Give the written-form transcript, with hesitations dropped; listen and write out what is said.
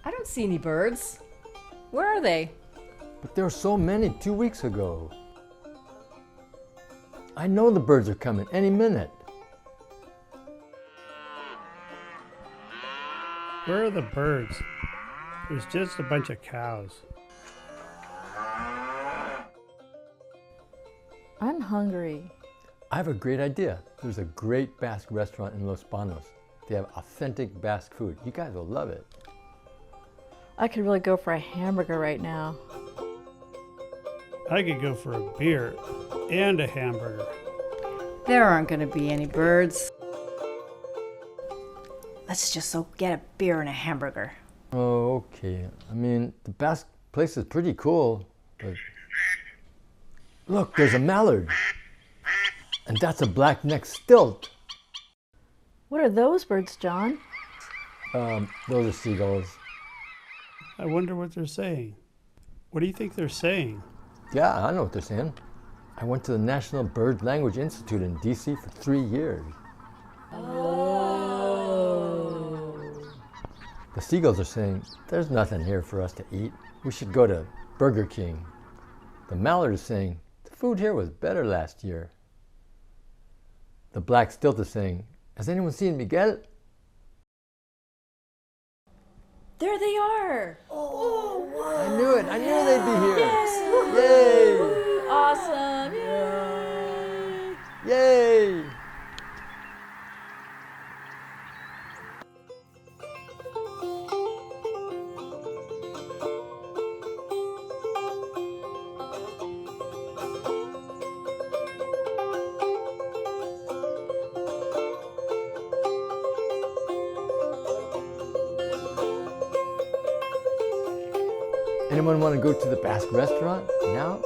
I don't see any birds. Where are they? But there were so many 2 weeks ago. I know the birds are coming any minute. Where are the birds? There's just a bunch of cows. I'm hungry. I have a great idea. There's a great Basque restaurant in Los Banos. They have authentic Basque food. You guys will love it. I could really go for a hamburger right now. I could go for a beer and a hamburger. There aren't going to be any birds. Let's just go get a beer and a hamburger. Oh, okay. I mean, the Basque place is pretty cool, but look, there's a mallard. And that's a black-necked stilt. What are those birds, John? Those are seagulls. I wonder what they're saying. What do you think they're saying? Yeah, I know what they're saying. I went to the National Bird Language Institute in D.C. for 3 years. Oh. The seagulls are saying, there's nothing here for us to eat. We should go to Burger King. The mallard is saying, the food here was better last year. The black stilt is saying, has anyone seen Miguel? There they are. Oh, wow. I knew it. I knew they'd be here. Yay! Yay! Awesome. Yay! Yay! Anyone want to go to the Basque restaurant now?